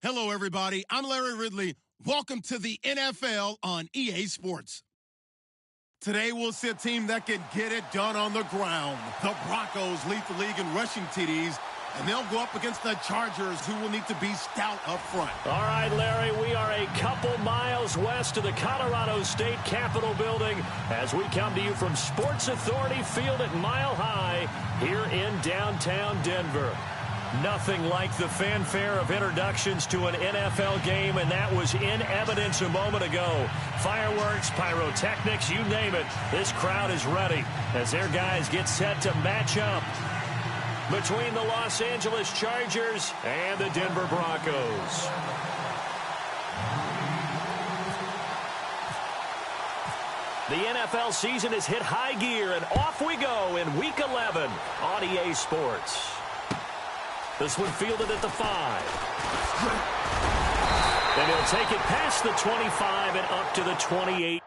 Hello, everybody. I'm Larry Ridley. Welcome to the NFL on EA Sports. Today, we'll see a team that can get it done on the ground. The Broncos lead the league in rushing TDs, and they'll go up against the Chargers, who will need to be stout up front. All right, Larry, we are a couple miles west of the Colorado State Capitol building as we come to you from Sports Authority Field at Mile High here in downtown Denver. Nothing like the fanfare of introductions to an NFL game, and that was in evidence a moment ago. Fireworks, pyrotechnics, you name it. This crowd is ready as their guys get set to match up between the Los Angeles Chargers and the Denver Broncos. The NFL season has hit high gear, and off we go in Week 11 on EA Sports. This one fielded at the 5. And he'll take it past the 25 and up to the 28.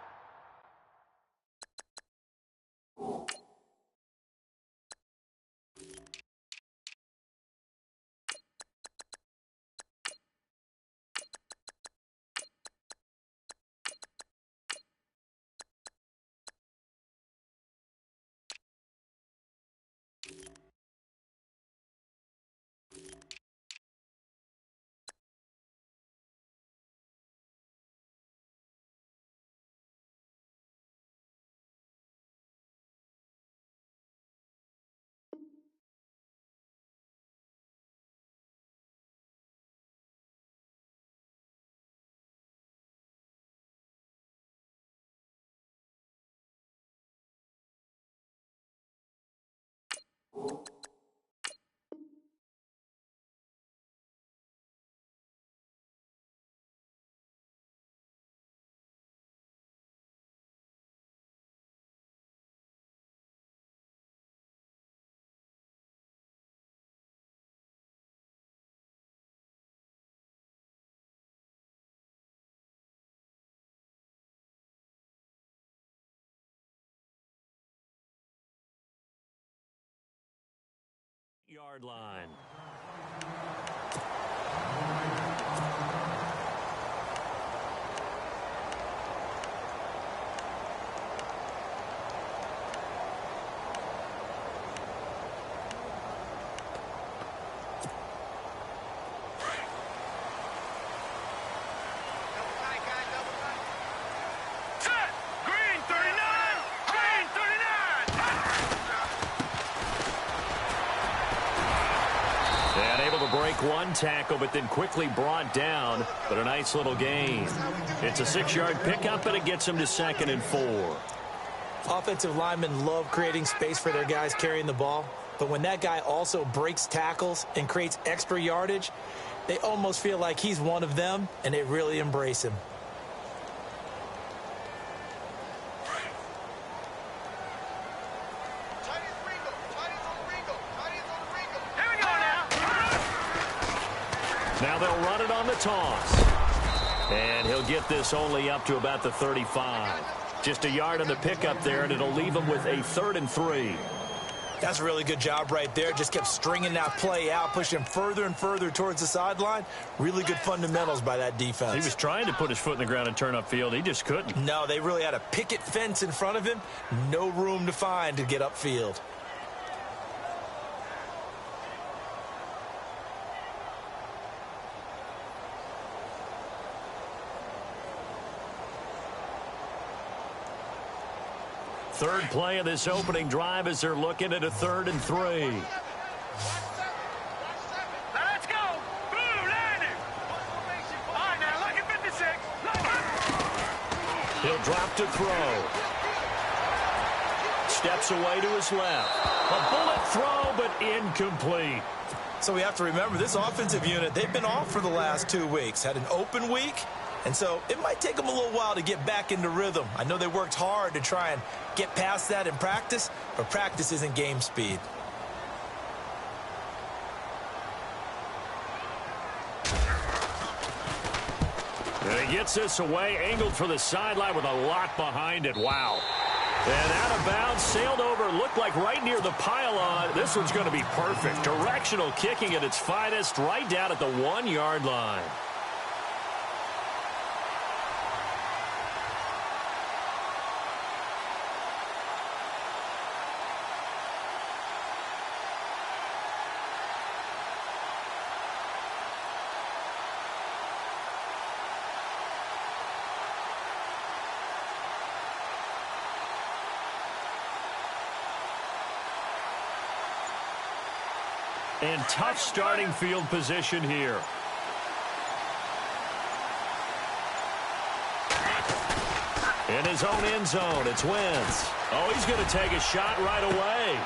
Yard line. Break one tackle, but then quickly brought down, but a nice little gain. It's a 6-yard pickup, and it gets him to 2nd and 4. Offensive linemen love creating space for their guys carrying the ball, but when that guy also breaks tackles and creates extra yardage, they almost feel like he's one of them, and they really embrace him. Now they'll run it on the toss. And he'll get this only up to about the 35. Just a yard on the pickup there, and it'll leave him with a 3rd and 3. That's a really good job right there. Just kept stringing that play out, pushing further and further towards the sideline. Really good fundamentals by that defense. He was trying to put his foot in the ground and turn upfield. He just couldn't. No, they really had a picket fence in front of him. No room to find to get upfield. Third play of this opening drive as they're looking at a 3rd and 3. Let's go. Blue landing. All right, now look at 56. He'll drop to throw. Steps away to his left. A bullet throw, but incomplete. So we have to remember this offensive unit, they've been off for the last 2 weeks. Had an open week. And so it might take them a little while to get back into rhythm. I know they worked hard to try and get past that in practice, but practice isn't game speed. And he gets this away, angled for the sideline with a lot behind it. Wow. And out of bounds, sailed over, looked like right near the pylon. This one's going to be perfect. Directional kicking at its finest, right down at the 1-yard line. And tough starting field position here. In his own end zone, it's Wentz. Oh, he's going to take a shot right away.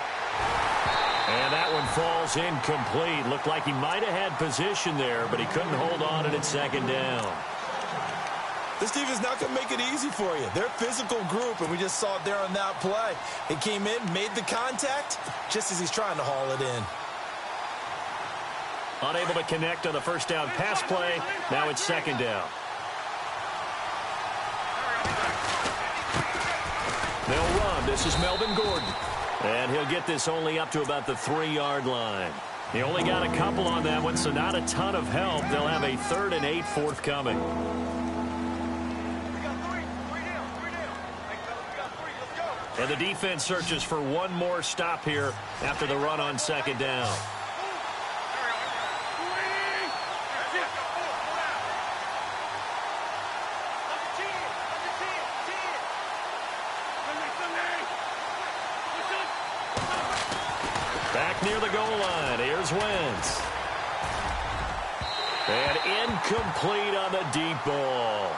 And that one falls incomplete. Looked like he might have had position there, but he couldn't hold on at its second down. This defense is not going to make it easy for you. They're a physical group, and we just saw it there on that play. He came in, made the contact, just as he's trying to haul it in. Unable to connect on the first down pass play. Now it's second down. They'll run. This is Melvin Gordon. And he'll get this only up to about the 3-yard line. He only got a couple on that one, so not a ton of help. They'll have a 3rd and 8 forthcoming. And the defense searches for one more stop here after the run on second down. Back near the goal line. Here's Wentz. And incomplete on the deep ball.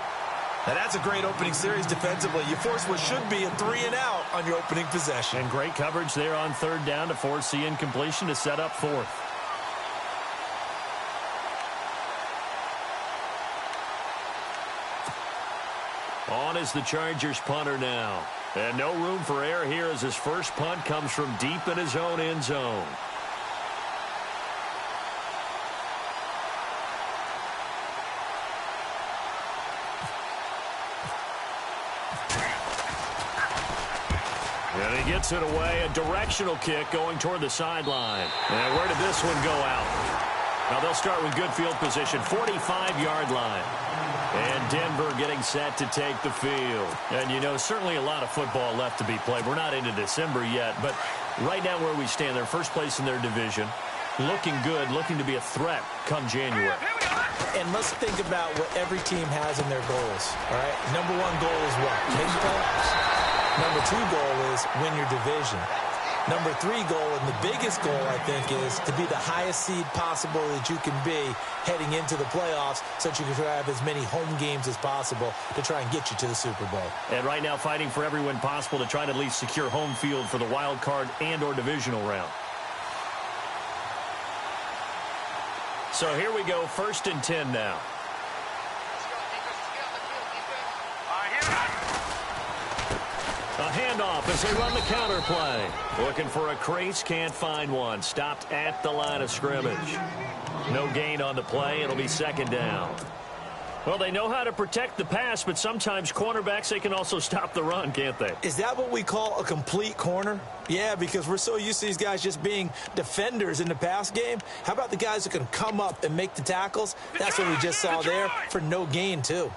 Now that's a great opening series defensively. You force what should be a 3-and-out on your opening possession. And great coverage there on third down to force the incompletion to set up fourth. On is the Chargers punter now. And no room for error here as his first punt comes from deep in his own end zone. And he gets it away. A directional kick going toward the sideline. And where did this one go out? Now they'll start with good field position, 45-yard line. And Denver getting set to take the field. And, you know, certainly a lot of football left to be played. We're not into December yet, but right now where we stand, they're first place in their division. Looking good, looking to be a threat come January. And let's think about what every team has in their goals, all right? Number 1 goal is what? Make the playoffs. Number 2 goal is win your division. Number 3 goal, and the biggest goal, I think, is to be the highest seed possible that you can be heading into the playoffs so that you can have as many home games as possible to try and get you to the Super Bowl. And right now fighting for every win possible to try to at least secure home field for the wild card and or divisional round. So here we go, 1st and 10 now. A handoff as they run the counter play. Looking for a crease, can't find one. Stopped at the line of scrimmage. No gain on the play. It'll be second down. Well, they know how to protect the pass, but sometimes cornerbacks, they can also stop the run, can't they? Is that what we call a complete corner? Yeah, because we're so used to these guys just being defenders in the pass game. How about the guys who can come up and make the tackles? That's what we just saw there for no gain, too.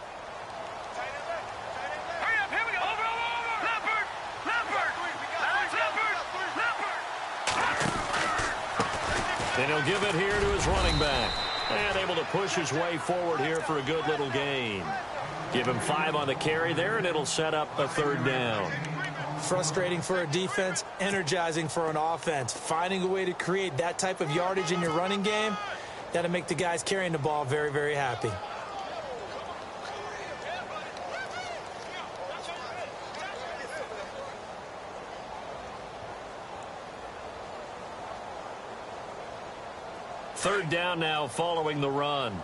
And he'll give it here to his running back. And able to push his way forward here for a good little gain. Give him 5 on the carry there, and it'll set up a 3rd down. Frustrating for a defense, energizing for an offense. Finding a way to create that type of yardage in your running game, that'll make the guys carrying the ball very, very happy. Third down now following the run. Here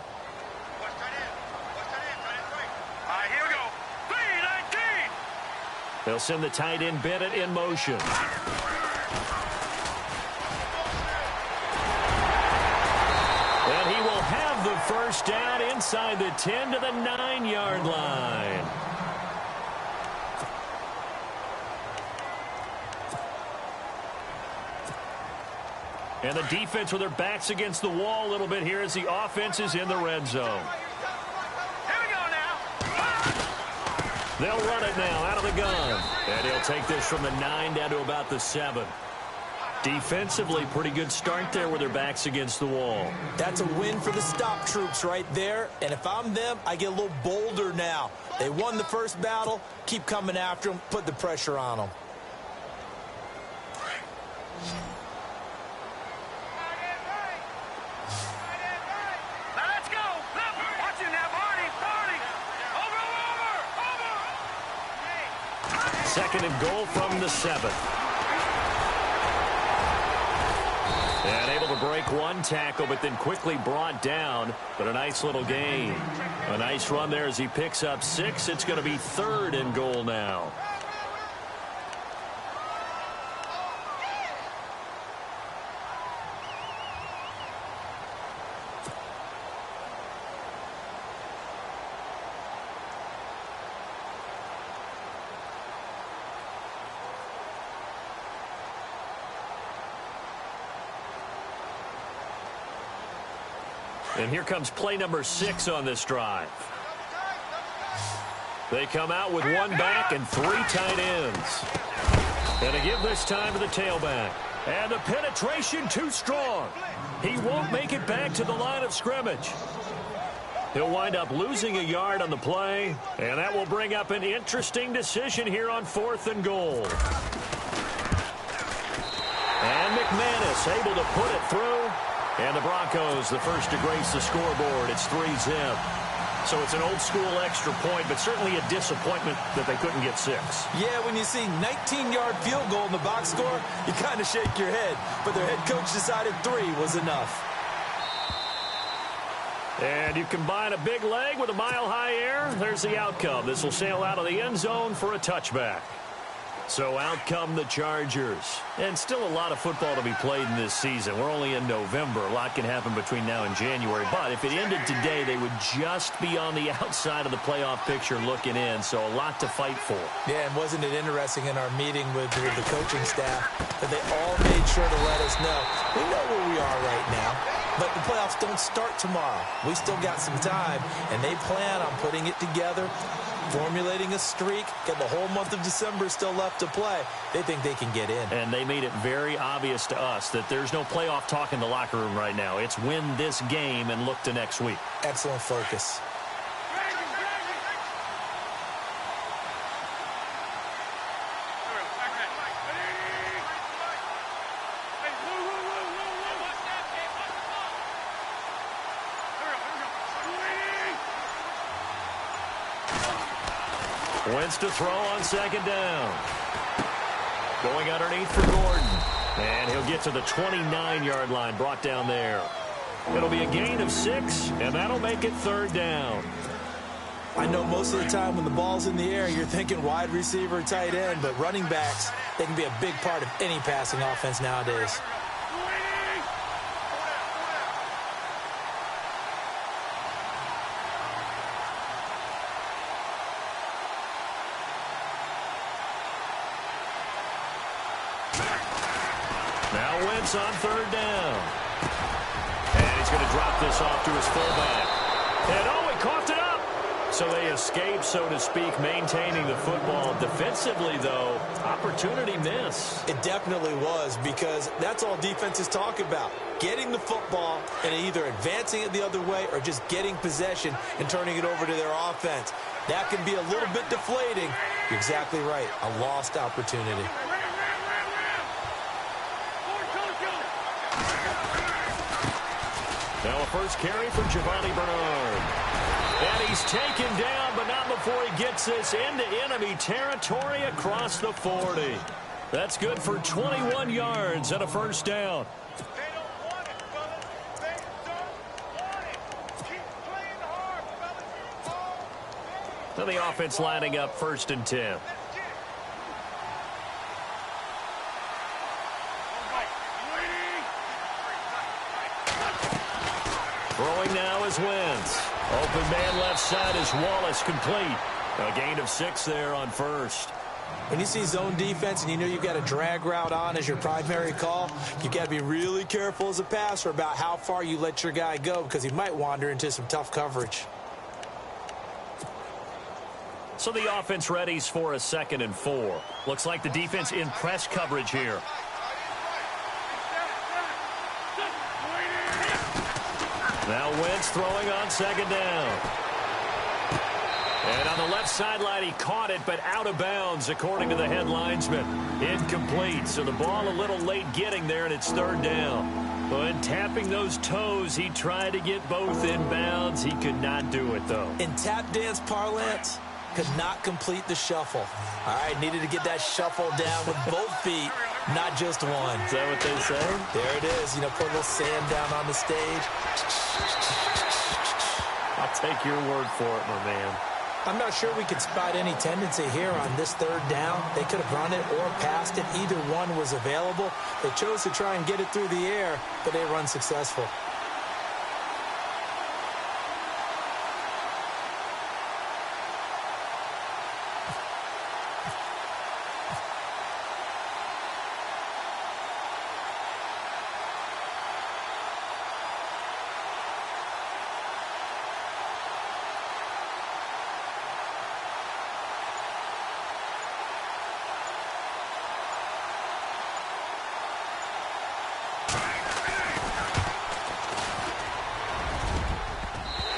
we go. 3-19. They'll send the tight end Bennett in motion. And he will have the first down inside the 10 to the 9-yard line. And the defense with their backs against the wall a little bit here as the offense is in the red zone. Here we go now. They'll run it now out of the gun. And he'll take this from the 9 down to about the 7. Defensively, pretty good start there with their backs against the wall. That's a win for the stop troops right there. And if I'm them, I get a little bolder now. They won the first battle. Keep coming after them. Put the pressure on them. Now let's go. Watch it now, Barney. Over. Second and goal from the 7. And able to break one tackle, but then quickly brought down. But a nice little gain. A nice run there as he picks up 6. It's going to be 3rd and goal now. And here comes play number 6 on this drive. They come out with 1 back and 3 tight ends. And to give this time to the tailback. And the penetration too strong. He won't make it back to the line of scrimmage. He'll wind up losing a yard on the play. And that will bring up an interesting decision here on 4th and goal. And McManus able to put it through. And the Broncos, the first to grace the scoreboard. It's 3-zip. So it's an old-school extra point, but certainly a disappointment that they couldn't get 6. Yeah, when you see 19-yard field goal in the box score, you kind of shake your head. But their head coach decided 3 was enough. And you combine a big leg with a mile-high air. There's the outcome. This will sail out of the end zone for a touchback. So out come the Chargers. And still a lot of football to be played in this season. We're only in November. A lot can happen between now and January. But if it ended today, they would just be on the outside of the playoff picture looking in. So a lot to fight for. Yeah, and wasn't it interesting in our meeting with the coaching staff that they all made sure to let us know, we know where we are right now, but the playoffs don't start tomorrow. We still got some time, and they plan on putting it together, formulating a streak, got the whole month of December still left to play. They think they can get in. And they made it very obvious to us that there's no playoff talk in the locker room right now. It's win this game and look to next week. Excellent focus. Wentz to throw on 2nd down. Going underneath for Gordon. And he'll get to the 29-yard line, brought down there. It'll be a gain of 6, and that'll make it 3rd down. I know most of the time when the ball's in the air, you're thinking wide receiver, tight end, but running backs, they can be a big part of any passing offense nowadays. Now Wentz on 3rd down. And he's going to drop this off to his fullback. And oh, he coughed it up. So they escape, so to speak, maintaining the football. Defensively, though, opportunity miss. It definitely was, because that's all defenses talk about. Getting the football and either advancing it the other way or just getting possession and turning it over to their offense. That can be a little bit deflating. You're exactly right. A lost opportunity. Now a first carry for Giovanni Bernard. And he's taken down, but not before he gets this into enemy territory across the 40. That's good for 21 yards and a first down. They don't want it, fellas. They don't want it. Keep playing hard, fellas. So the offense lining up 1st and 10. Throwing now is Wentz. Open man left side is Wallace, complete. A gain of 6 there on 1st. When you see zone defense and you know you've got a drag route on as your primary call, you've got to be really careful as a passer about how far you let your guy go because he might wander into some tough coverage. So the offense readies for a 2nd and 4. Looks like the defense in press coverage here. Now Wentz throwing on 2nd down. And on the left sideline, he caught it, but out of bounds, according to the head linesman. Incomplete, so the ball a little late getting there, and it's 3rd down. But tapping those toes, he tried to get both in bounds. He could not do it, though. In tap dance parlance, could not complete the shuffle. All right, needed to get that shuffle down with both feet, not just one. Is that what they say? There it is. You know, put a little sand down on the stage. I'll take your word for it, my man. I'm not sure we could spot any tendency here on this 3rd down. They could have run it or passed it. Either one was available. They chose to try and get it through the air, but they run successful.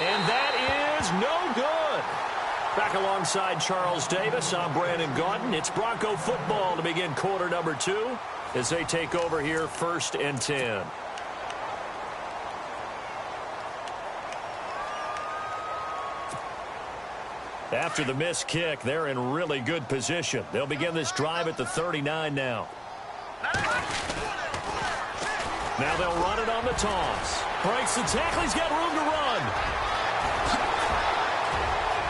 And that is no good. Back alongside Charles Davis, I'm Brandon Gaudin. It's Bronco football to begin quarter number 2 as they take over here 1st and 10. After the missed kick, they're in really good position. They'll begin this drive at the 39 now. Now they'll run it on the toss. Breaks the tackle. He's got room to run.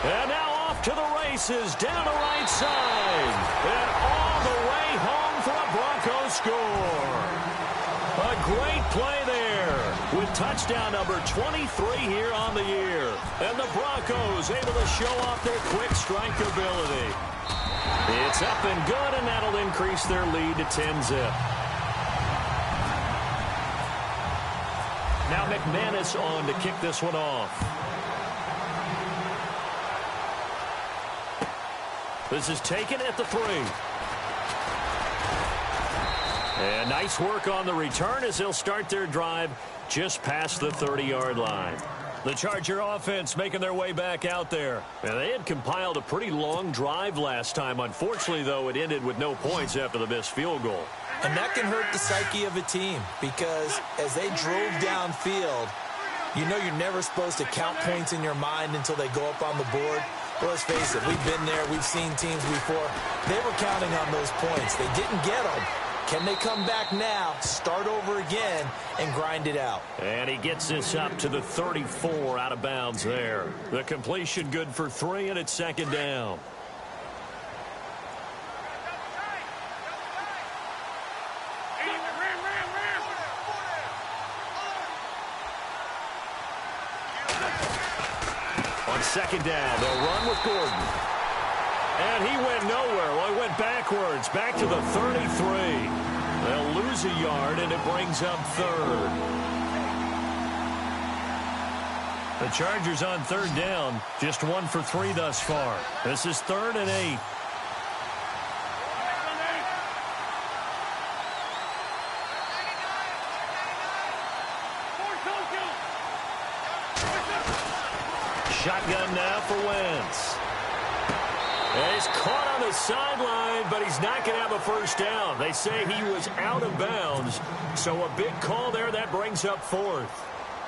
And now off to the races, down the right side. And all the way home for a Broncos score. A great play there with touchdown number 23 here on the year. And the Broncos able to show off their quick strike ability. It's up and good, and that'll increase their lead to 10-zip. Now McManus on to kick this one off. This is taken at the 3. And nice work on the return as they'll start their drive just past the 30-yard line. The Charger offense making their way back out there. And they had compiled a pretty long drive last time. Unfortunately, though, it ended with no points after the missed field goal. And that can hurt the psyche of a team because as they drove downfield, you know you're never supposed to count points in your mind until they go up on the board. But let's face it, we've been there. We've seen teams before. They were counting on those points. They didn't get them. Can they come back now, start over again, and grind it out? And he gets this up to the 34 out of bounds there. The completion good for 3, and it's 2nd down. On 2nd down, they'll run with Gordon. And he went nowhere. Well, he went backwards, back to the 33. They'll lose a yard, and it brings up 3rd. The Chargers on 3rd down, just 1 for 3 thus far. This is 3rd and 8. Shotgun now for Wentz. And he's caught on the sideline, but he's not going to have a first down. They say he was out of bounds, so a big call there. That brings up 4th.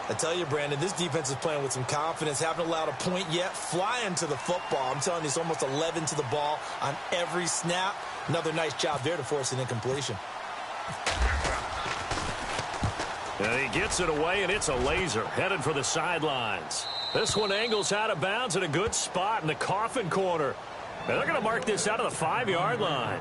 I tell you, Brandon, this defense is playing with some confidence. Haven't allowed a point yet. Flying to the football. I'm telling you, it's almost 11 to the ball on every snap. Another nice job there to force an incompletion. And he gets it away, and it's a laser headed for the sidelines. This one angles out of bounds at a good spot in the coffin corner. And they're going to mark this out of the 5-yard line.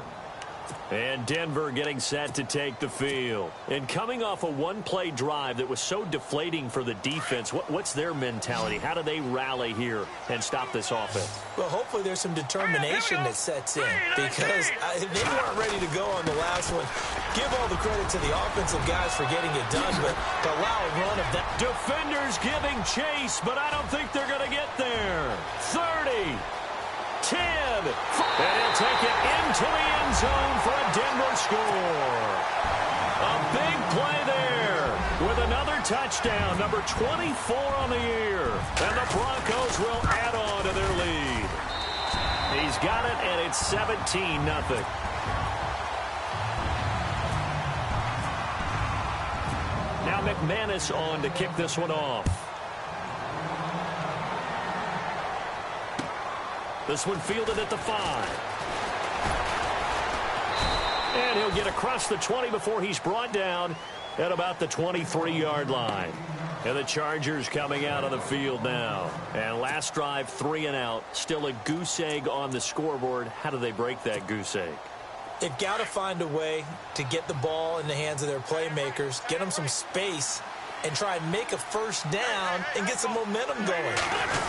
And Denver getting set to take the field. And coming off a one-play drive that was so deflating for the defense, what's their mentality? How do they rally here and stop this offense? Well, hopefully there's some determination that sets in because they weren't ready to go on the last one. Give all the credit to the offensive guys for getting it done, but to allow a run of that. Defenders giving chase, but I don't think they're going to get there. 30. 10, and he'll take it into the end zone for a Denver score. A big play there with another touchdown, number 24 on the year. And the Broncos will add on to their lead. He's got it, and it's 17-0. Now McManus on to kick this one off. This one fielded at the 5. And he'll get across the 20 before he's brought down at about the 23-yard line. And the Chargers coming out on the field now. And last drive, 3 and out. Still a goose egg on the scoreboard. How do they break that goose egg? They've got to find a way to get the ball in the hands of their playmakers, get them some space, and try and make a first down and get some momentum going.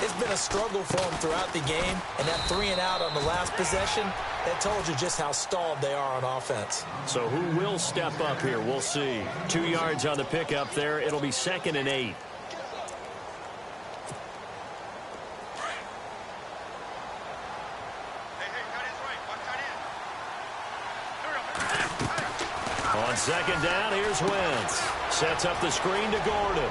It's been a struggle for them throughout the game, and that 3 and out on the last possession, that told you just how stalled they are on offense. So who will step up here? We'll see. 2 yards on the pickup there. It'll be 2nd and 8. On 2nd down, here's Wentz. Sets up the screen to Gordon.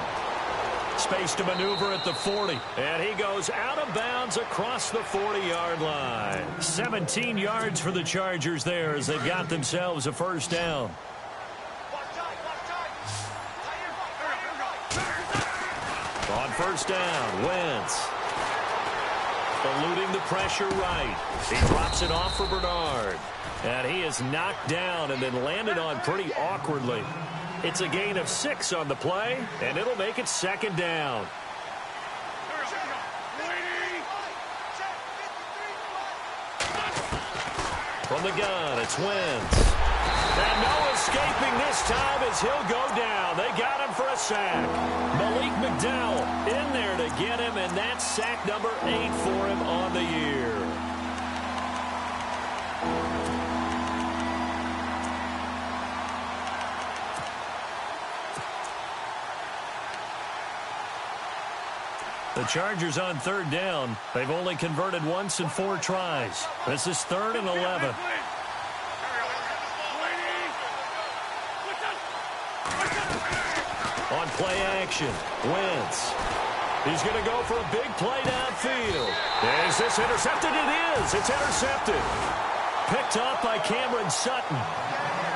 Space to maneuver at the 40. And he goes out of bounds across the 40-yard line. 17 yards for the Chargers there as they've got themselves a first down. On first down, Wentz. Eluding the pressure right. He drops it off for Bernard. And he is knocked down and then landed on pretty awkwardly. It's a gain of 6 on the play, and it'll make it 2nd down. From the gun, it's Wentz. And no escaping this time as he'll go down. They got him for a sack. Malik McDowell in there to get him, and that's sack number 8 for him on the year. The Chargers on 3rd down. They've only converted once in 4 tries. This is 3rd and 11. On play action, Wentz. He's going to go for a big play downfield. Is this intercepted? It is. It's intercepted. Picked up by Cameron Sutton.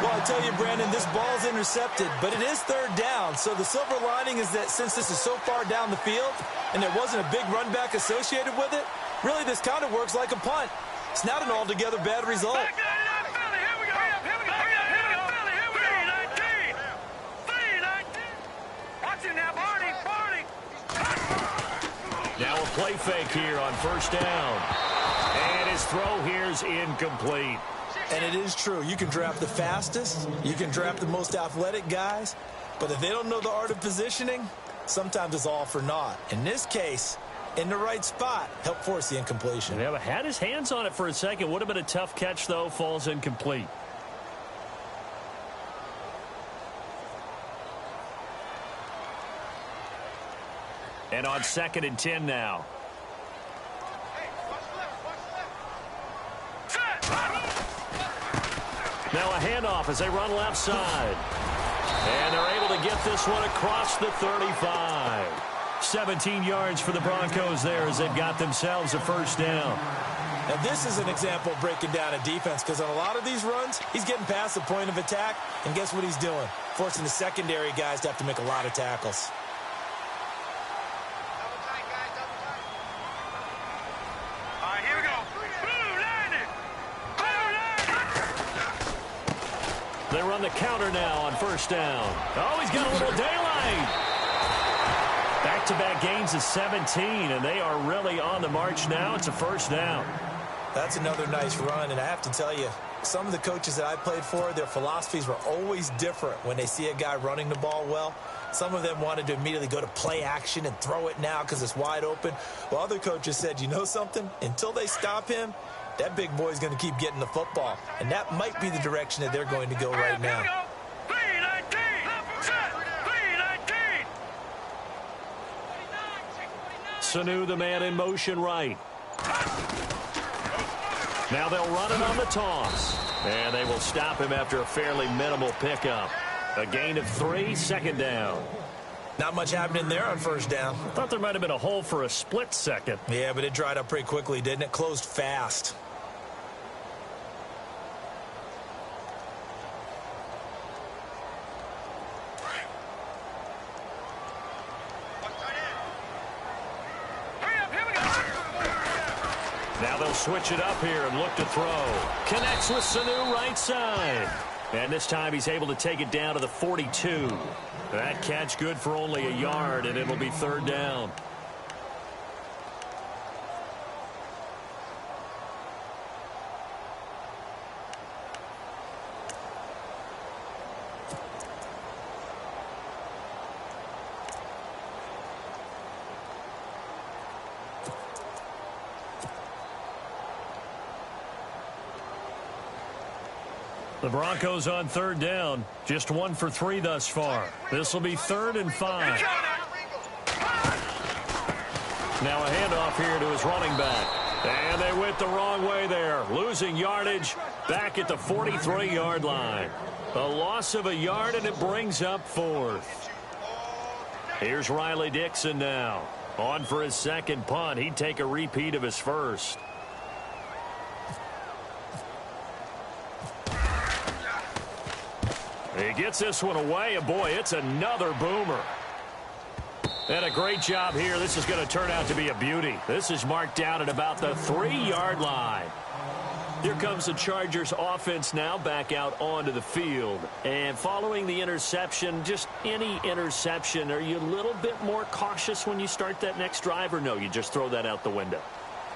Well, I tell you, Brandon, this ball's intercepted, but it is 3rd down. So the silver lining is that since this is so far down the field and there wasn't a big run back associated with it, really this kind of works like a punt. It's not an altogether bad result. Now a play fake here on first down. And his throw here's incomplete. And it is true. You can draft the fastest. You can draft the most athletic guys. But if they don't know the art of positioning, sometimes it's all for naught. In this case, in the right spot, help force the incompletion. Yeah, but had his hands on it for a second. Would have been a tough catch, though. Falls incomplete. And on 2nd and 10 now. Now a handoff as they run left side. And they're able to get this one across the 35. 17 yards for the Broncos there as they've got themselves a first down. Now this is an example of breaking down a defense because on a lot of these runs, he's getting past the point of attack. And guess what he's doing? Forcing the secondary guys to have to make a lot of tackles. They run the counter now on first down. Oh, he's got a little daylight. Back-to-back gains of 17, and they are really on the march now. It's a first down. That's another nice run, and I have to tell you, some of the coaches that I played for, their philosophies were always different when they see a guy running the ball well. Some of them wanted to immediately go to play action and throw it now because it's wide open. While other coaches said, you know something? Until they stop him, that big boy's going to keep getting the football. And that might be the direction that they're going to go right now. Sanu, the man in motion right. Now they'll run it on the toss. And they will stop him after a fairly minimal pickup. A gain of 3, second down. Not much happening there on first down. Thought there might have been a hole for a split second. Yeah, but it dried up pretty quickly, didn't it? Closed fast. Now they'll switch it up here and look to throw. Connects with Sanu right side. And this time he's able to take it down to the 42. That catch good for only a yard, and it'll be third down. The Broncos on third down. Just 1 for 3 thus far. This will be 3rd and 5. Now a handoff here to his running back. And they went the wrong way there. Losing yardage back at the 43-yard line. A loss of a yard, and it brings up 4th. Here's Riley Dixon now. On for his second punt. He'd take a repeat of his first. He gets this one away, and boy, it's another boomer. And a great job here. This is going to turn out to be a beauty. This is marked down at about the 3-yard line. Here comes the Chargers offense now back out onto the field. And following the interception, just any interception, are you a little bit more cautious when you start that next drive, or no, you just throw that out the window?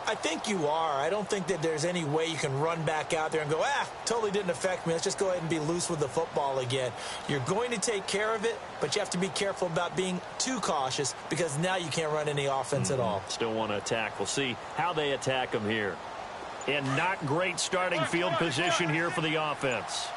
I think you are. I don't think that there's any way you can run back out there and go, totally didn't affect me. Let's just go ahead and be loose with the football again. You're going to take care of it, but you have to be careful about being too cautious because now you can't run any offense at all. Still want to attack. We'll see how they attack them here. And not great starting field position here for the offense.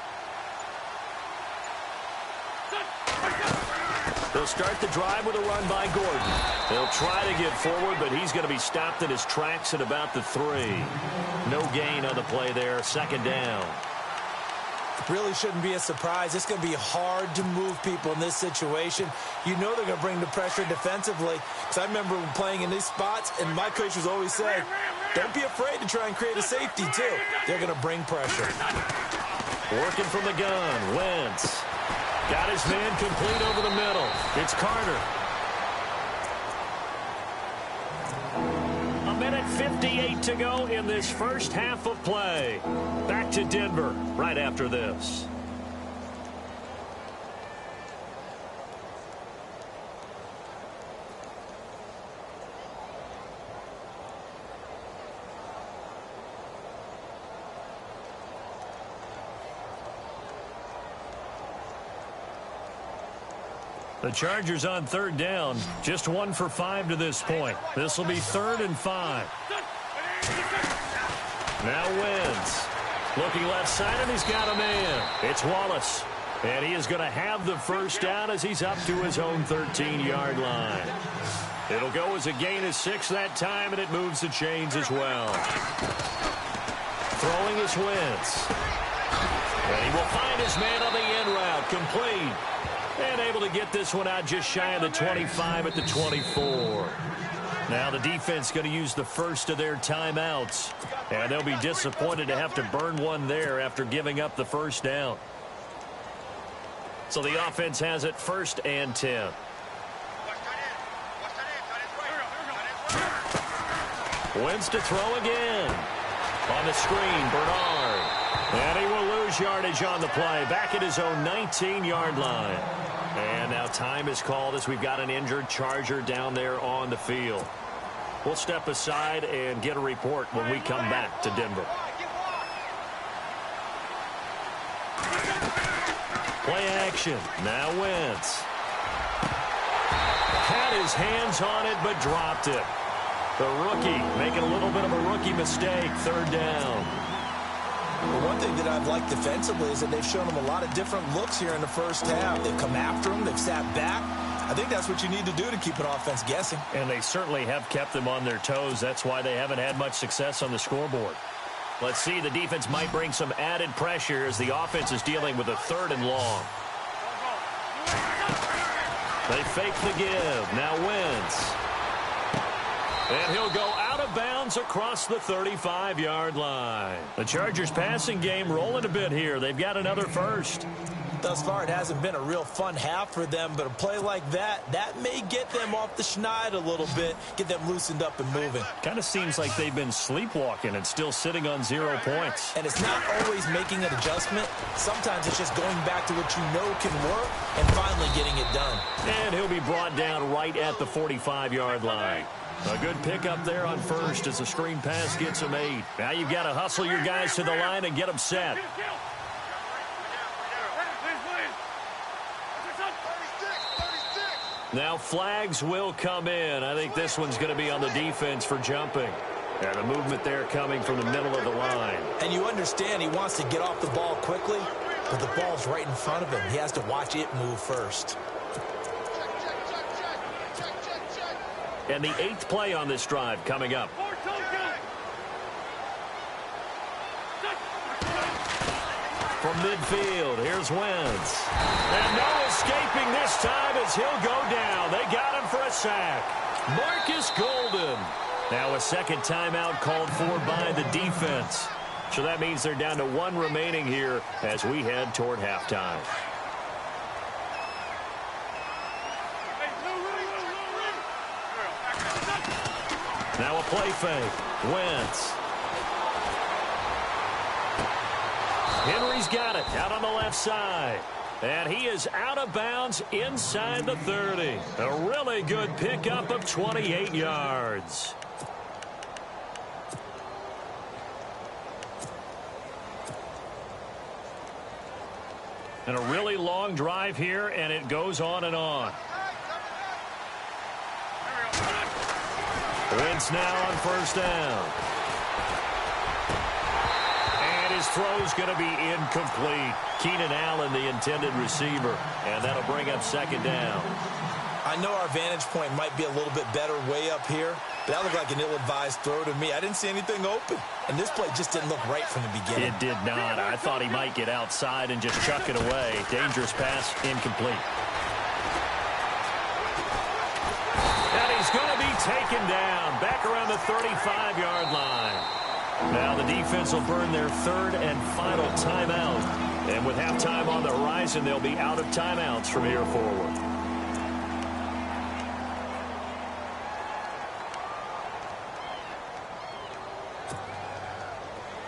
They'll start the drive with a run by Gordon. They'll try to get forward, but he's going to be stopped in his tracks at about the 3. No gain on the play there. Second down. Really shouldn't be a surprise. It's going to be hard to move people in this situation. You know they're going to bring the pressure defensively. Because I remember playing in these spots, and my coach was always saying, don't be afraid to try and create a safety, too. They're going to bring pressure. Working from the gun. Wentz. Got his man complete over the middle. It's Carter. A minute 58 to go in this first half of play. Back to Denver right after this. The Chargers on third down, just 1 for 5 to this point. This will be 3rd and 5. Now Wentz. Looking left side, and he's got a man. It's Wallace. And he is going to have the first down as he's up to his own 13-yard line. It'll go as a gain of 6 that time, and it moves the chains as well. Throwing is Wentz. And he will find his man on the end route, complete. And able to get this one out just shy of the 25 at the 24. Now the defense going to use the first of their timeouts. And they'll be disappointed to have to burn one there after giving up the first down. So the offense has it 1st and 10. Wentz to throw again. On the screen, Bernard. And he will lose yardage on the play. Back at his own 19-yard line. And now time is called as we've got an injured Charger down there on the field. We'll step aside and get a report when we come back to Denver. Play action. Now Wentz. Had his hands on it, but dropped it. The rookie making a little bit of a rookie mistake. Third down. Well, one thing that I've liked defensively is that they've shown him a lot of different looks here in the first half. They've come after him. They've sat back. I think that's what you need to do to keep an offense guessing. And they certainly have kept them on their toes. That's why they haven't had much success on the scoreboard. Let's see. The defense might bring some added pressure as the offense is dealing with a 3rd and long. They fake the give. Now Wentz. And he'll go out of bounds across the 35-yard line. The Chargers passing game rolling a bit here. They've got another first. Thus far, it hasn't been a real fun half for them, but a play like that may get them off the schneid a little bit, get them loosened up and moving. Kind of seems like they've been sleepwalking and still sitting on 0 points. And it's not always making an adjustment. Sometimes it's just going back to what you know can work and finally getting it done. And he'll be brought down right at the 45-yard line. A good pickup there on first as the screen pass gets him 8. Now you've got to hustle your guys to the line and get them set. Now flags will come in. I think this one's going to be on the defense for jumping. And a movement there coming from the middle of the line. And you understand he wants to get off the ball quickly, but the ball's right in front of him. He has to watch it move first. And the 8th play on this drive coming up. From midfield, here's Wentz. And no escaping this time as he'll go down. They got him for a sack. Marcus Golden. Now a second timeout called for by the defense. So that means they're down to 1 remaining here as we head toward halftime. Now a play fake. Wentz. Henry's got it out on the left side. And he is out of bounds inside the 30. A really good pickup of 28 yards. And a really long drive here, and it goes on and on. Wentz now on first down. And his throw's going to be incomplete. Keenan Allen, the intended receiver. And that'll bring up second down. I know our vantage point might be a little bit better way up here, but that looked like an ill-advised throw to me. I didn't see anything open. And this play just didn't look right from the beginning. It did not. I thought he might get outside and just chuck it away. Dangerous pass, incomplete. And he's going to be taken down back around the 35-yard line. Now the defense will burn their third and final timeout. And with halftime on the horizon, they'll be out of timeouts from here forward.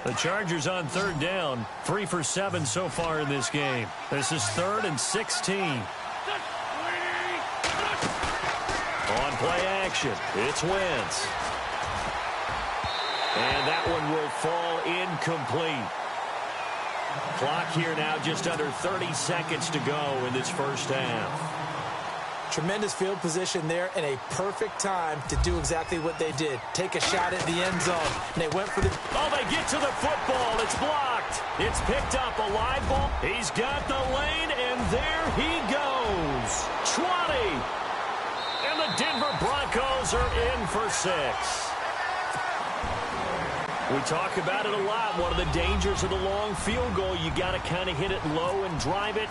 The Chargers on third down, 3 for 7 so far in this game. This is 3rd and 16. On play action, it's Wentz. And that one will fall incomplete. Clock here now just under 30 seconds to go in this first half. Tremendous field position there and a perfect time to do exactly what they did. Take a shot at the end zone. And they went for the... Oh, they get to the football. It's blocked. It's picked up, a live ball. He's got the lane, and there he goes. 20. And the Denver Broncos are in for 6. We talk about it a lot. One of the dangers of the long field goal, you got to kind of hit it low and drive it.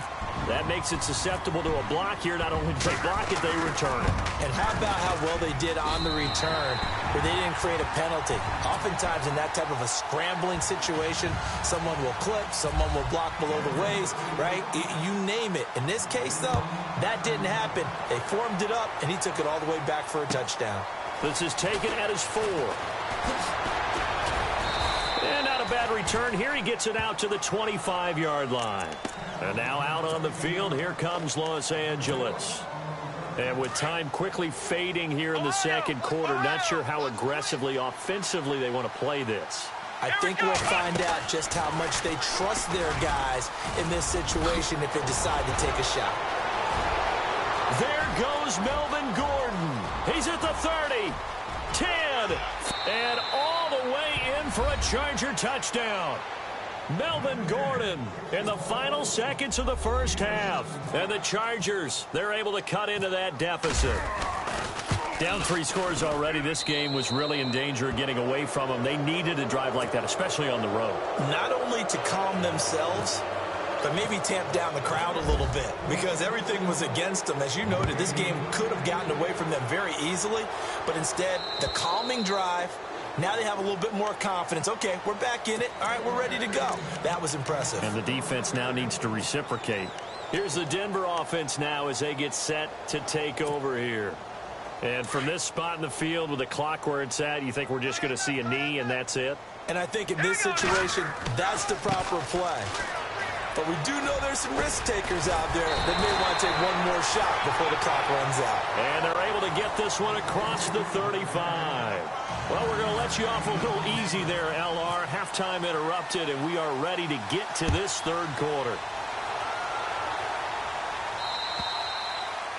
That makes it susceptible to a block here. Not only do they block it, they return it. And how about how well they did on the return, where they didn't create a penalty. Oftentimes in that type of a scrambling situation, someone will clip, someone will block below the waist, right? You name it. In this case, though, that didn't happen. They formed it up, and he took it all the way back for a touchdown. This is taken at his 4. And not a bad return here. He gets it out to the 25-yard line. And now out on the field, here comes Los Angeles. And with time quickly fading here in the second quarter, not sure how aggressively, offensively they want to play this. I think we'll find out just how much they trust their guys in this situation if they decide to take a shot. There goes Melvin Gordon. He's at the 30, 10, and all the way in for a Charger touchdown. Melvin Gordon in the final seconds of the first half. And the Chargers, they're able to cut into that deficit. Down 3 scores already. This game was really in danger of getting away from them. They needed a drive like that, especially on the road. Not only to calm themselves, but maybe tamp down the crowd a little bit because everything was against them. As you noted, this game could have gotten away from them very easily, but instead, the calming drive, now they have a little bit more confidence. Okay, we're back in it. All right, we're ready to go. That was impressive. And the defense now needs to reciprocate. Here's the Denver offense now as they get set to take over here. And from this spot in the field with the clock where it's at, you think we're just going to see a knee and that's it? And I think in this situation, that's the proper play. But we do know there's some risk takers out there that may want to take one more shot before the clock runs out. And they're able to get this one across the 35. Well, we're going to let you off a little easy there, LR. Halftime interrupted, and we are ready to get to this third quarter.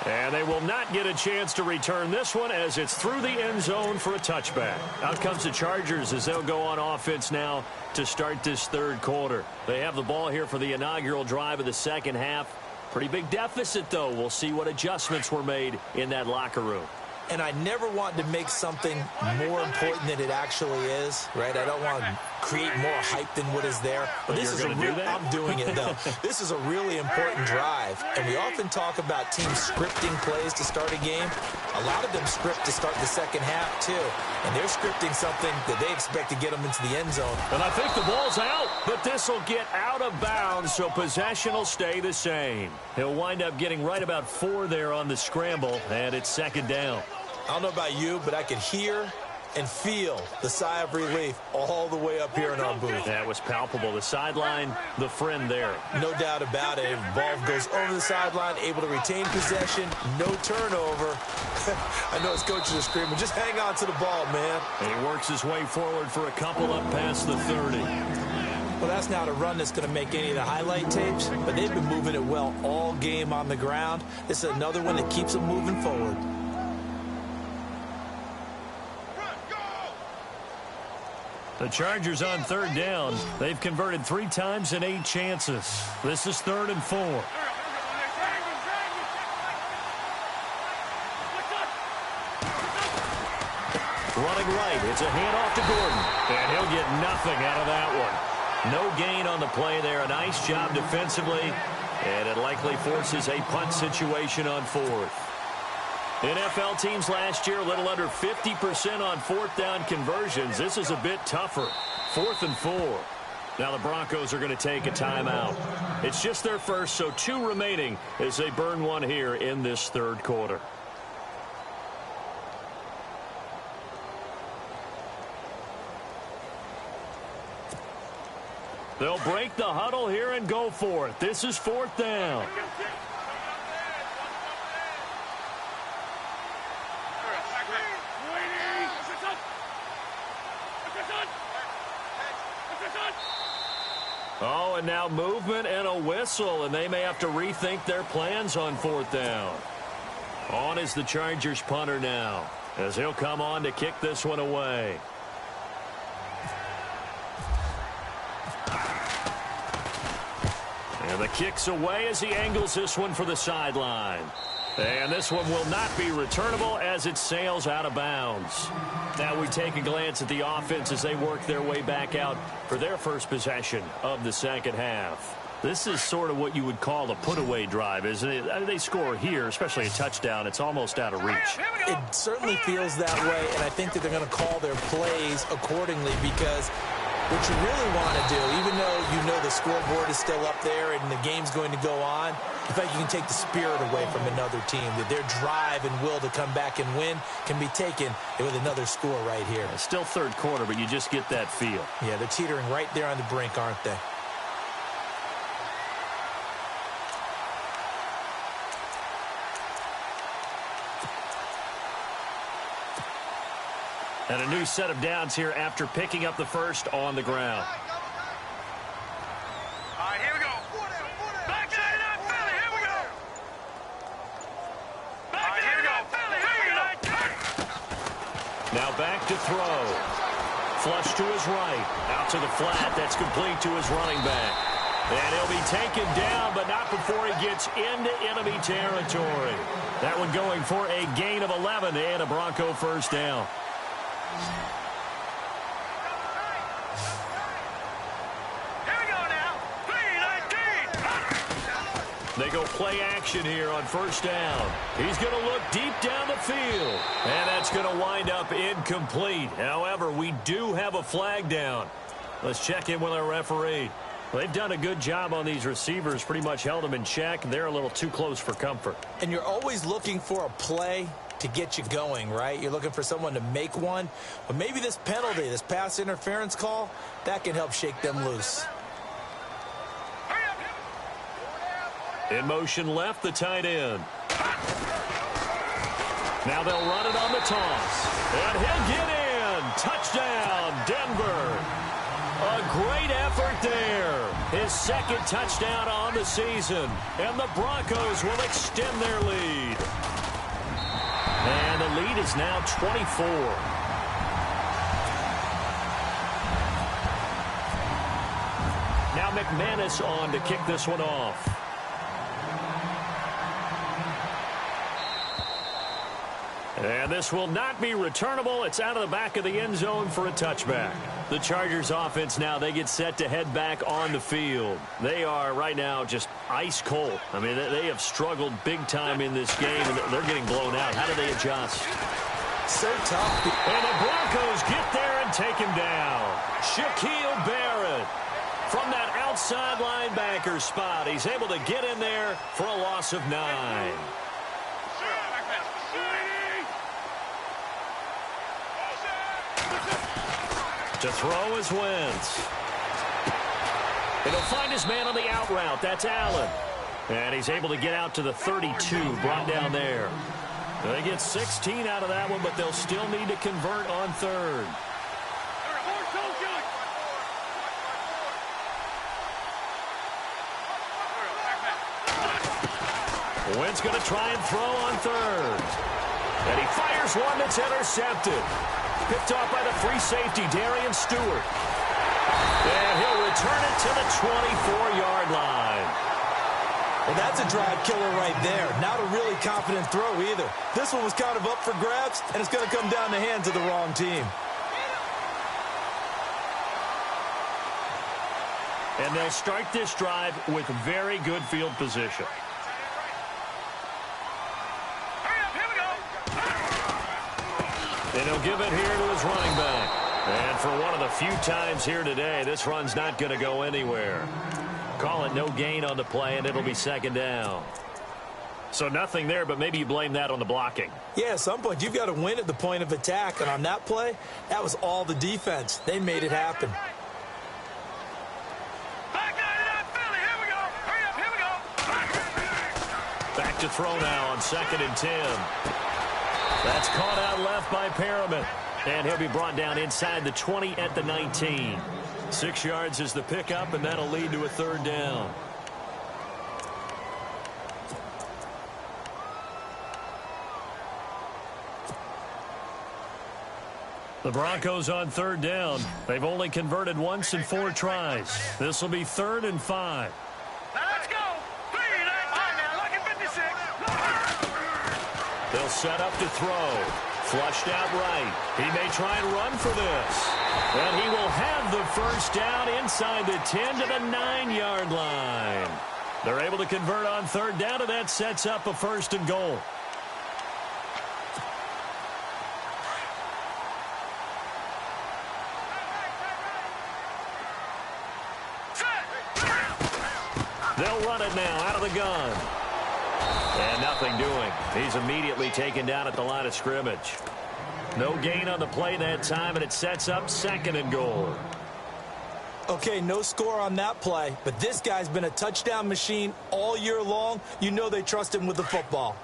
And they will not get a chance to return this one as it's through the end zone for a touchback. Out comes the Chargers as they'll go on offense now to start this third quarter. They have the ball here for the inaugural drive of the second half. Pretty big deficit, though. We'll see what adjustments were made in that locker room. And I never want to make something more important than it actually is, right? I don't want to create more hype than what is there. But this is a real, I'm doing it, though. This is a really important drive. And we often talk about teams scripting plays to start a game. A lot of them script to start the second half, too. And they're scripting something that they expect to get them into the end zone. And I think the ball's out, but this will get out of bounds, so possession will stay the same. He'll wind up getting right about 4 there on the scramble, and it's second down. I don't know about you, but I could hear and feel the sigh of relief all the way up here in our booth. That was palpable. The sideline, the friend there. No doubt about it. Ball goes over the sideline, able to retain possession, no turnover. I know his coaches are screaming, just hang on to the ball, man. And he works his way forward for a couple up past the 30. Well, that's not a run that's going to make any of the highlight tapes, but they've been moving it well all game on the ground. This is another one that keeps them moving forward. The Chargers on third down. They've converted 3 times in 8 chances. This is 3rd and 4. Running right. It's a handoff to Gordon. And he'll get nothing out of that one. No gain on the play there. A nice job defensively. And it likely forces a punt situation on 4th. NFL teams last year a little under 50% on 4th down conversions. This is a bit tougher. 4th and 4. Now the Broncos are going to take a timeout. It's just their first, so 2 remaining as they burn one here in this third quarter. They'll break the huddle here and go for it. This is 4th down. Oh, and now movement and a whistle, and they may have to rethink their plans on 4th down. On is the Chargers punter now, as he'll come on to kick this one away. And the kick's away as he angles this one for the sideline. And this one will not be returnable as it sails out of bounds. Now we take a glance at the offense as they work their way back out for their first possession of the second half. This is sort of what you would call a put-away drive, isn't it? I mean, they score here, especially a touchdown. It's almost out of reach. It certainly feels that way, and I think that they're going to call their plays accordingly because what you really want to do, even though you know the scoreboard is still up there and the game's going to go on, in fact, you can take the spirit away from another team. That their drive and will to come back and win can be taken with another score right here. It's still third quarter, but you just get that feel. Yeah, they're teetering right there on the brink, aren't they? And a new set of downs here after picking up the first on the ground. All right, here we go. Back to that Philly. Here we go. Back to that Philly. Here we go. Now back to throw. Flush to his right. Out to the flat. That's complete to his running back. And he'll be taken down, but not before he gets into enemy territory. That one going for a gain of 11 and a Bronco first down. Here we go now. 3-19. They go play action here on first down. He's going to look deep down the field. And that's going to wind up incomplete. However, we do have a flag down. Let's check in with our referee. They've done a good job on these receivers, pretty much held them in check. They're a little too close for comfort. And you're always looking for a play to get you going, right? You're looking for someone to make one. But maybe this penalty, this pass interference call, that can help shake them loose. In motion left, the tight end. Now they'll run it on the toss. And he'll get in. Touchdown, Denver. A great effort there. His second touchdown on the season. And the Broncos will extend their lead. And the lead is now 24. Now McManus on to kick this one off. And this will not be returnable. It's out of the back of the end zone for a touchback. The Chargers offense now, they get set to head back on the field. They are right now just ice cold. I mean, they have struggled big time in this game, and they're getting blown out. How do they adjust? So tough. And the Broncos get there and take him down. Shaquille Barrett from that outside linebacker spot. He's able to get in there for a loss of 9. To throw is Wentz. And he'll find his man on the out route. That's Allen. And he's able to get out to the 32, brought down there. They get 16 out of that one, but they'll still need to convert on third. Wentz going to try and throw on third. And he fires one that's intercepted. Picked off by the free safety, Darian Stewart. And he'll return it to the 24-yard line. Well, that's a drive killer right there. Not a really confident throw either. This one was kind of up for grabs, and it's going to come down the hands of the wrong team. And they'll start this drive with very good field position. And he'll give it here to his running back. And for one of the few times here today, this run's not going to go anywhere. Call it no gain on the play, and it'll be second down. So nothing there, but maybe you blame that on the blocking. Yeah, at some point, you've got to win at the point of attack. And on that play, that was all the defense. They made it happen. Back to throw now on 2nd and 10. That's caught out left by Perriman. And he'll be brought down inside the 20 at the 19. 6 yards is the pickup, and that'll lead to a third down. The Broncos on third down. They've only converted once in 4 tries. This will be 3rd and 5. Let's go. They'll set up to throw. Flushed out right. He may try and run for this. And he will have the first down inside the 10 to the 9-yard line. They're able to convert on third down, and that sets up a 1st and goal. They'll run it now out of the gun. And nothing doing. He's immediately taken down at the line of scrimmage. No gain on the play that time, and it sets up 2nd and goal. Okay, no score on that play, but this guy's been a touchdown machine all year long. You know they trust him with the football.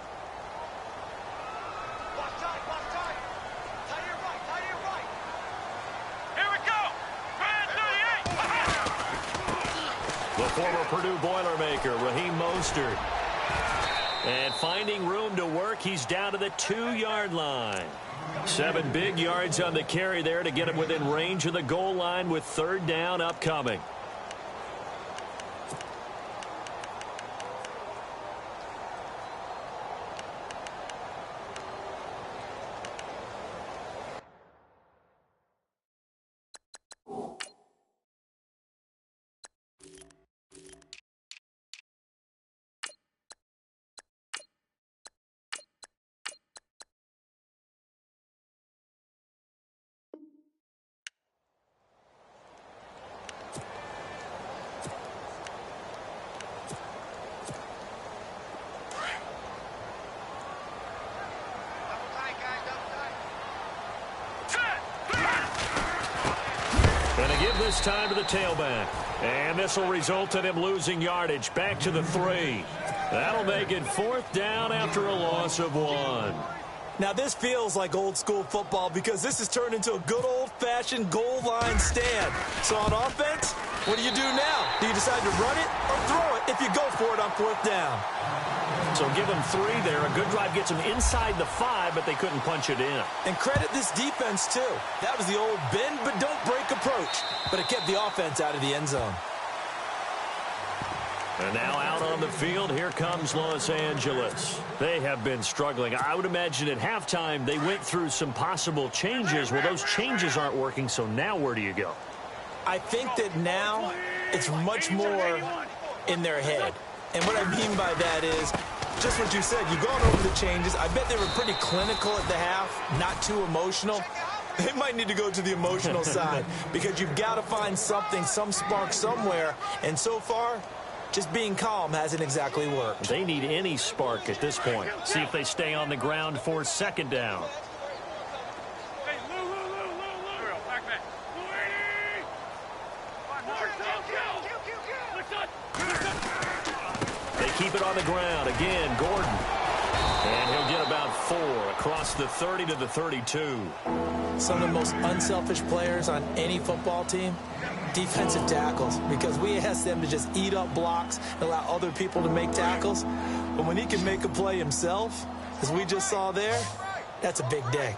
former Purdue Boilermaker, Raheem Mostert. And finding room to work, he's down to the 2-yard line. 7 big yards on the carry there to get him within range of the goal line with 3rd down upcoming. Give this time to the tailback. And this will result in him losing yardage back to the 3. That'll make it 4th down after a loss of 1. Now, this feels like old-school football because this has turned into a good old-fashioned goal line stand. So on offense, what do you do now? Do you decide to run it or throw it if you go for it on 4th down? So give them 3 there. A good drive gets them inside the 5, but they couldn't punch it in. And credit this defense, too. That was the old bend but don't break approach. But it kept the offense out of the end zone. And now out on the field, here comes Los Angeles. They have been struggling. I would imagine at halftime they went through some possible changes. Well, those changes aren't working, so now where do you go? I think that now it's much more in their head. And what I mean by that is just what you said. You've gone over the changes. I bet they were pretty clinical at the half, not too emotional. They might need to go to the emotional side because you've got to find something, some spark somewhere. And so far, just being calm hasn't exactly worked. They need any spark at this point. See if they stay on the ground for 2nd down. They keep it on the ground. Again, Gordon. And he'll get about 4 across the 30 to the 32. Some of the most unselfish players on any football team, defensive tackles, because we ask them to just eat up blocks and allow other people to make tackles. But when he can make a play himself, as we just saw there, that's a big day.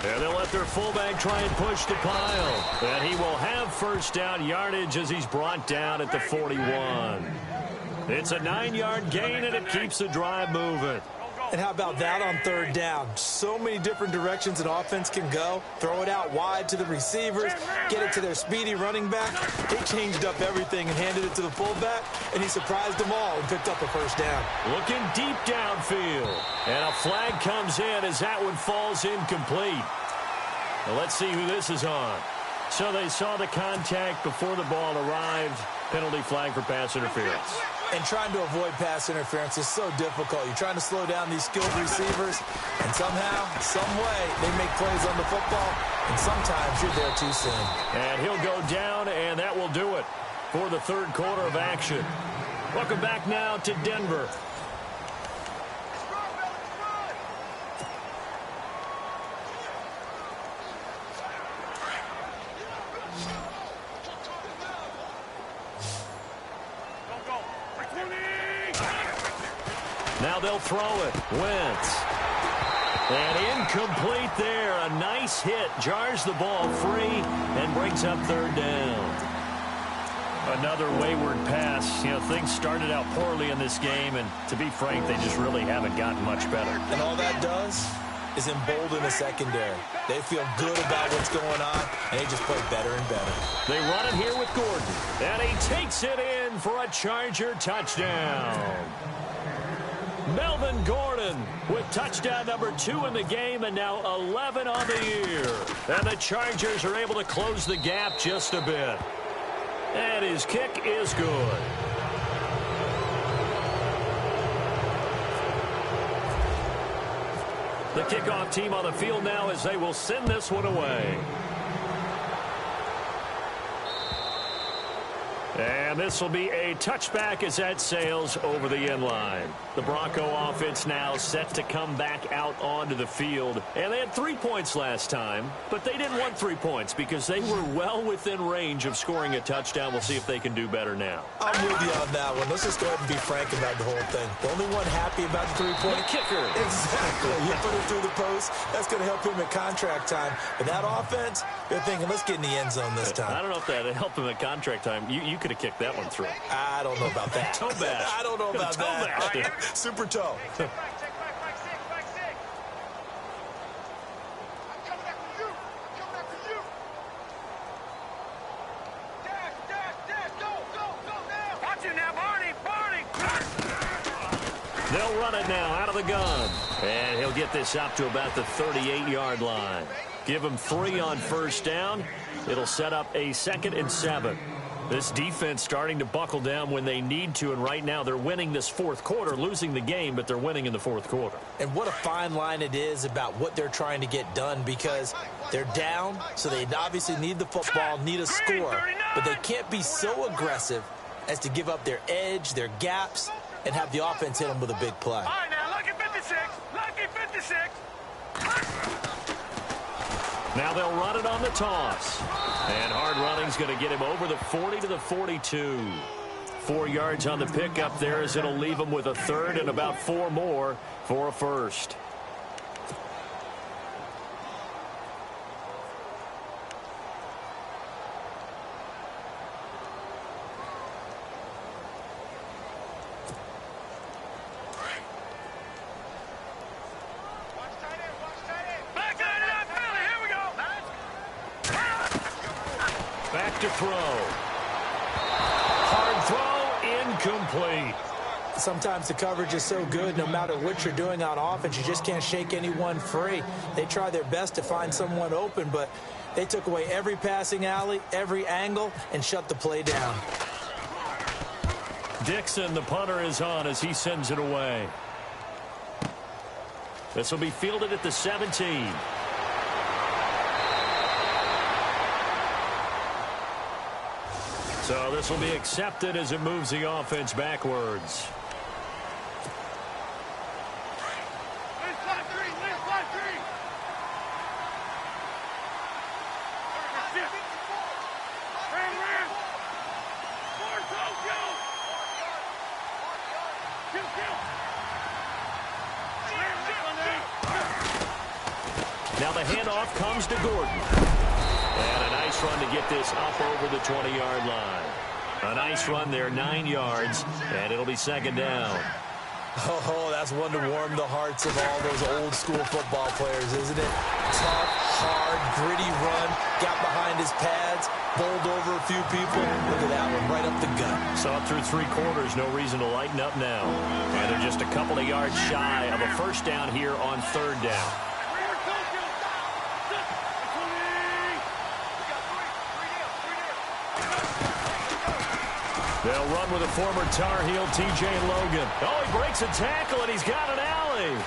And they'll let their fullback try and push the pile. And he will have 1st down yardage as he's brought down at the 41. It's a 9-yard gain, and it keeps the drive moving. And how about that on 3rd down? So many different directions an offense can go. Throw it out wide to the receivers, get it to their speedy running back. They changed up everything and handed it to the fullback, and he surprised them all and picked up a 1st down. Looking deep downfield. And a flag comes in as that one falls incomplete. Now let's see who this is on. So they saw the contact before the ball arrived. Penalty flag for pass interference. And trying to avoid pass interference is so difficult. You're trying to slow down these skilled receivers, and somehow, some way, they make plays on the football, and sometimes you're there too soon. And he'll go down, and that will do it for the 3rd quarter of action. Welcome back now to Denver. Now they'll throw it. Wentz. And incomplete there. A nice hit. Jars the ball free and brings up 3rd down. Another wayward pass. You know, things started out poorly in this game, and to be frank, they just really haven't gotten much better. And all that does is embolden the secondary. They feel good about what's going on, and they just play better and better. They run it here with Gordon, and he takes it in for a Charger touchdown. Melvin Gordon with touchdown number 2 in the game, and now 11 on the year. And the Chargers are able to close the gap just a bit. And his kick is good. The kickoff team on the field now as they will send this one away. And And this will be a touchback as that sails over the end line. The Bronco offense now set to come back out onto the field. And they had 3 points last time, but they didn't want 3 points because they were well within range of scoring a touchdown. We'll see if they can do better now. I'm with you on that one. Let's just go ahead and be frank about the whole thing. The only one happy about the three-point kicker. Exactly. You put it through the post. That's going to help him at contract time. But that offense, they're thinking, let's get in the end zone this time. I don't know if that helped him at contract time. You could have kicked that one through. I don't know about that. Toe bash. I don't know about toe that. Bash. Super toe. Check back six. I'm coming after you. Dash, go now. Watch it now, Barney. They'll run it now out of the gun. And he'll get this up to about the 38-yard line. Give him 3 on first down. It'll set up a 2nd and 7. This defense starting to buckle down when they need to, and right now they're winning this fourth quarter, losing the game, but they're winning in the fourth quarter. And what a fine line it is about what they're trying to get done, because they're down, so they obviously need the football, need a score, but they can't be so aggressive as to give up their edge, their gaps, and have the offense hit them with a big play. All right, now, lucky 56. Now they'll run it on the toss. And hard running's going to get him over the 40 to the 42. 4 yards on the pickup there as it'll leave him with a 3rd and about 4 more for a first. Back to throw. Hard throw, incomplete. Sometimes the coverage is so good, no matter what you're doing on offense, you just can't shake anyone free. They try their best to find someone open, but they took away every passing alley, every angle, and shut the play down. Dixon, the punter, is on as he sends it away. This will be fielded at the 17. So this will be accepted as it moves the offense backwards. Now the handoff comes to Gordon. And a nice run to get this up over the 20-yard line. A nice run there, 9 yards, and it'll be 2nd down. Oh, that's one to warm the hearts of all those old-school football players, isn't it? Tough, hard, gritty run, got behind his pads, bowled over a few people. Look at that one, right up the gut. Saw it through 3 quarters, no reason to lighten up now. And they're just a couple of yards shy of a first down here on 3rd down. They'll run with a former Tar Heel, T.J. Logan. Oh, he breaks a tackle, and he's got an alley.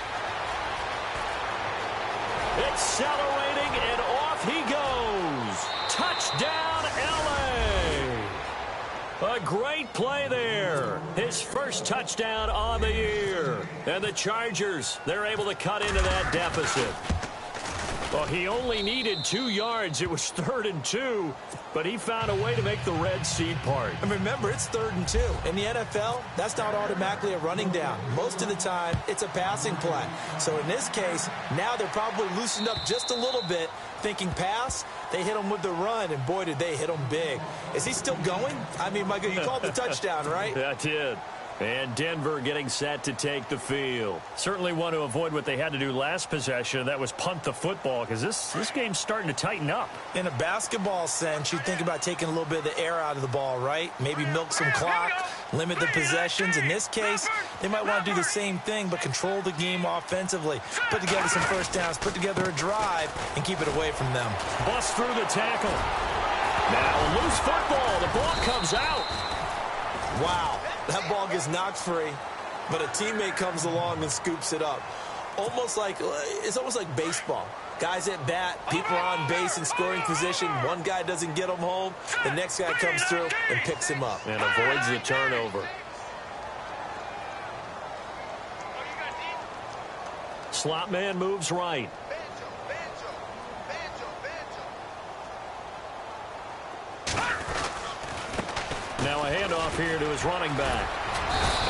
Accelerating, and off he goes. Touchdown, L.A. A great play there. His first touchdown on the year. And the Chargers, they're able to cut into that deficit. Well, he only needed 2 yards. It was 3rd and 2, but he found a way to make the Red Sea part. And remember, it's 3rd and 2. In the NFL, that's not automatically a running down. Most of the time, it's a passing play. So in this case, now they're probably loosened up just a little bit, thinking pass. They hit him with the run, and boy, did they hit him big. Is he still going? I mean, Michael, you called the touchdown, right? I did. And Denver getting set to take the field. Certainly want to avoid what they had to do last possession. That was punt the football, because this game's starting to tighten up. In a basketball sense, you think about taking a little bit of the air out of the ball, right? Maybe milk some clock, limit the possessions. In this case, they might want to do the same thing, but control the game offensively. Put together some first downs, put together a drive, and keep it away from them. Bust through the tackle. Now loose football. The ball comes out. Wow. That ball gets knocked free, but a teammate comes along and scoops it up. It's almost like baseball. Guys at bat, people are on base in scoring position. One guy doesn't get him home. The next guy comes through and picks him up. And avoids the turnover. Slot man moves right. Now a handoff here to his running back.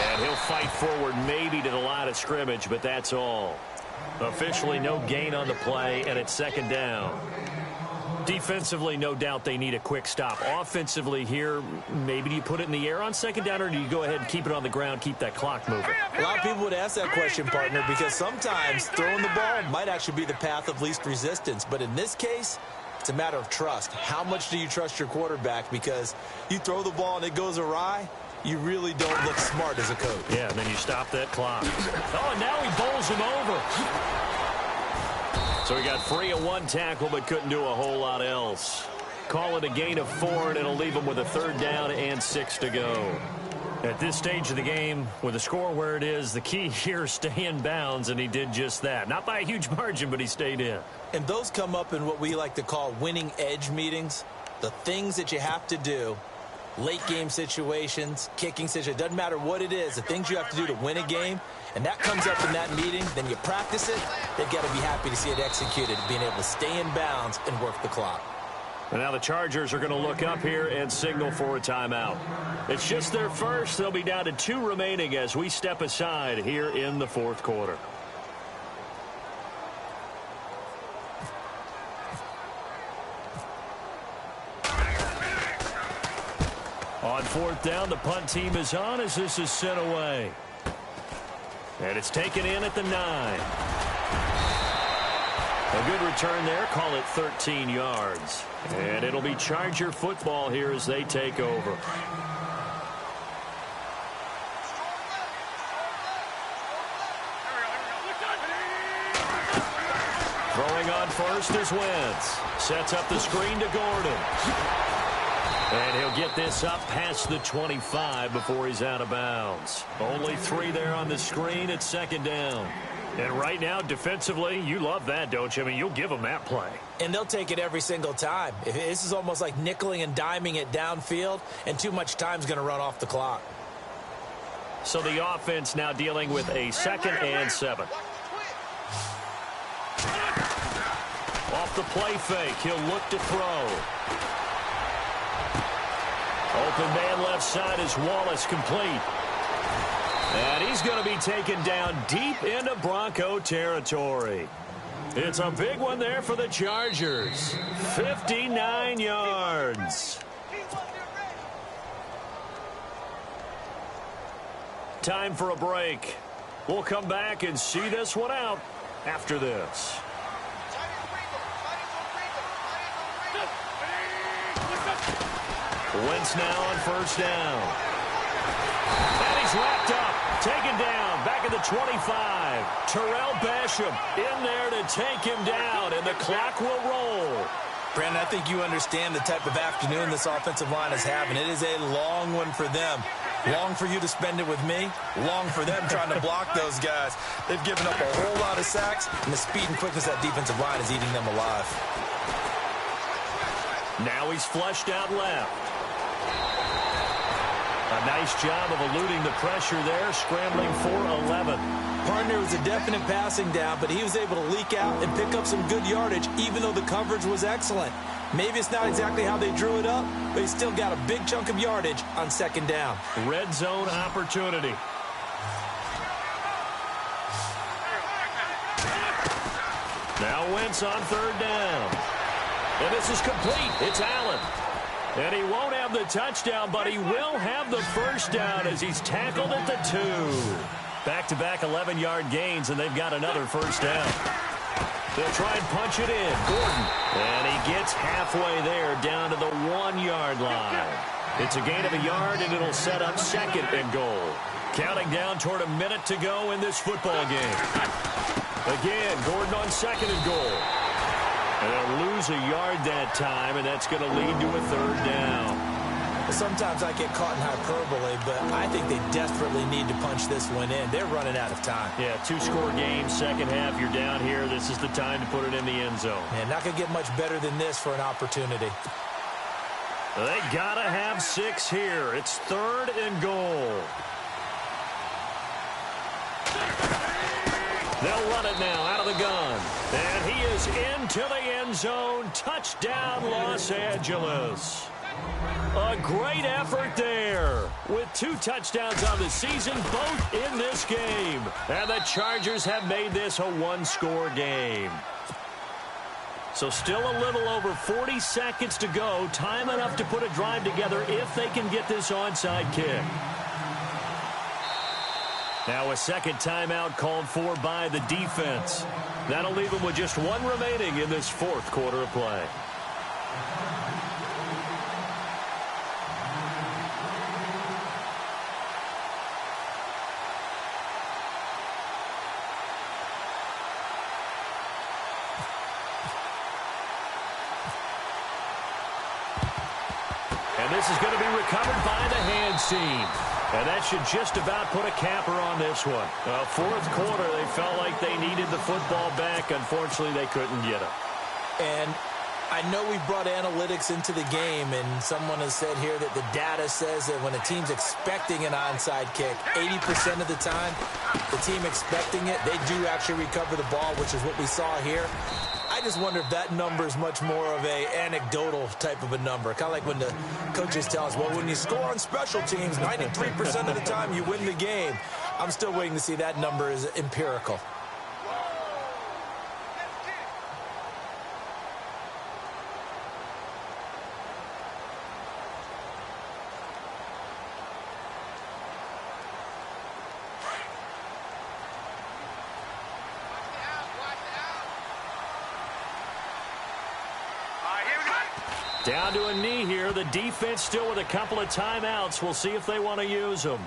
And he'll fight forward maybe to the line of scrimmage, but that's all. Officially no gain on the play, and it's second down. Defensively, no doubt they need a quick stop. Offensively here, maybe do you put it in the air on second down, or do you go ahead and keep it on the ground, keep that clock moving? A lot of people would ask that question, partner, because sometimes throwing the ball might actually be the path of least resistance. But in this case, it's a matter of trust. How much do you trust your quarterback? Because you throw the ball and it goes awry, you really don't look smart as a coach. Yeah, and then you stop that clock. Oh, and now he bowls him over. So he got free of one tackle but couldn't do a whole lot else. Call it a gain of 4, and it'll leave him with a third down and 6 to go. At this stage of the game, with the score where it is, the key here is stay in bounds, and he did just that. Not by a huge margin, but he stayed in. And those come up in what we like to call winning edge meetings. The things that you have to do, late game situations, kicking situations, doesn't matter what it is, the things you have to do to win a game, and that comes up in that meeting, then you practice it, they've got to be happy to see it executed, being able to stay in bounds and work the clock. And now the Chargers are going to look up here and signal for a timeout. It's just their first. They'll be down to 2 remaining as we step aside here in the fourth quarter. On fourth down, the punt team is on as this is sent away. And it's taken in at the 9. A good return there. Call it 13 yards. And it'll be Charger football here as they take over. Throwing on first is Wentz. Sets up the screen to Gordon. And he'll get this up past the 25 before he's out of bounds. Only 3 there on the screen at second down. And right now, defensively, you love that, don't you? I mean, you'll give them that play. And they'll take it every single time. This is almost like nickeling and diming it downfield, and too much time's going to run off the clock. So the offense now dealing with a 2nd and 7. Off the play fake, he'll look to throw. Open man left side is Wallace, complete. And he's going to be taken down deep into Bronco territory. It's a big one there for the Chargers. 59 yards. Time for a break. We'll come back and see this one out after this. Wentz now on first down. And he's wrapped up. Taken down. Back at the 25. Terrell Basham in there to take him down. And the clock will roll. Brandon, I think you understand the type of afternoon this offensive line is having. It is a long one for them. Long for you to spend it with me. Long for them trying to block those guys. They've given up a whole lot of sacks. And the speed and quickness of that defensive line is eating them alive. Now he's flushed out left. A nice job of eluding the pressure there, scrambling for 11. Partner was a definite passing down, but he was able to leak out and pick up some good yardage, even though the coverage was excellent. Maybe it's not exactly how they drew it up, but he still got a big chunk of yardage on second down. Red zone opportunity. Now Wentz on third down. And this is complete. It's Allen. And he won't have the touchdown, but he will have the first down as he's tackled at the 2. Back-to-back 11-yard gains, and they've got another first down. They'll try and punch it in. Gordon. And he gets halfway there down to the 1-yard line. It's a gain of a yard, and it'll set up 2nd and goal. Counting down toward a minute to go in this football game. Again, Gordon on 2nd and goal. And they'll lose a yard that time, and that's going to lead to a third down. Sometimes I get caught in hyperbole, but I think they desperately need to punch this one in. They're running out of time. Yeah, 2-score game, second half. You're down here. This is the time to put it in the end zone. Man, not going to get much better than this for an opportunity. They got to have 6 here. It's 3rd and goal. They'll run it now out of the gun. And he is into the end zone. Touchdown, Los Angeles. A great effort there with 2 touchdowns on the season, both in this game. And the Chargers have made this a 1-score game. So still a little over 40 seconds to go. Time enough to put a drive together if they can get this onside kick. Now a second timeout called for by the defense. That'll leave them with just 1 remaining in this 4th quarter of play. And this is going to be recovered by the hands team. And that should just about put a capper on this one. 4th quarter, they felt like they needed the football back. Unfortunately, they couldn't get it. And I know we brought analytics into the game, and someone has said here that the data says that when a team's expecting an onside kick, 80% of the time, the team expecting it, they do actually recover the ball, which is what we saw here. I just wonder if that number is much more of a anecdotal type of a number. Kind of like when the coaches tell us, well, when you score on special teams, 93% of the time you win the game. I'm still waiting to see that number is empirical. Down to a knee here. The defense still with a couple of timeouts. We'll see if they want to use them.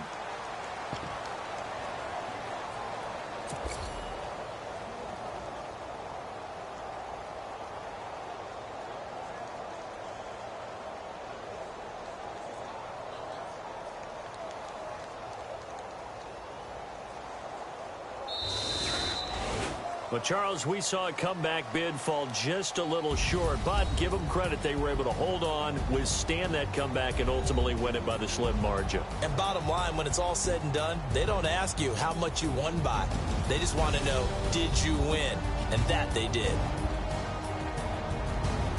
Well, Charles, we saw a comeback bid fall just a little short, but give them credit. They were able to hold on, withstand that comeback, and ultimately win it by the slim margin. And bottom line, when it's all said and done, they don't ask you how much you won by. They just want to know, did you win? And that they did.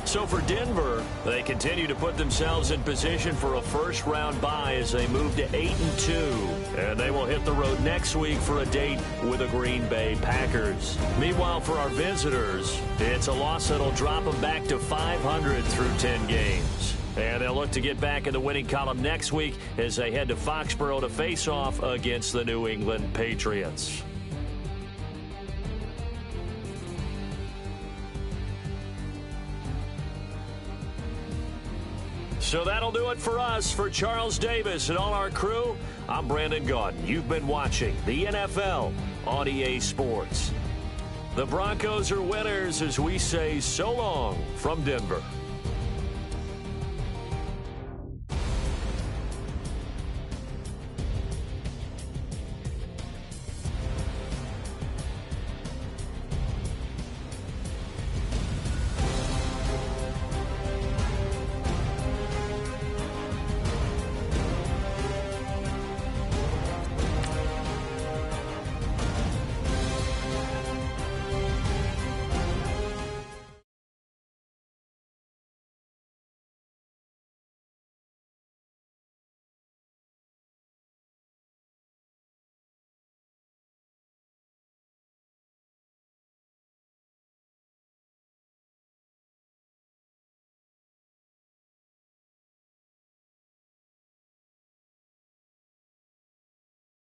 So for Denver, they continue to put themselves in position for a first-round bye as they move to 8-2. And they will hit the road next week for a date with the Green Bay Packers. Meanwhile, for our visitors, it's a loss that'll drop them back to 500 through 10 games. And they'll look to get back in the winning column next week as they head to Foxborough to face off against the New England Patriots. So that'll do it for us. For Charles Davis and all our crew, I'm Brandon Gaudin. You've been watching the NFL on EA Sports. The Broncos are winners as we say so long from Denver.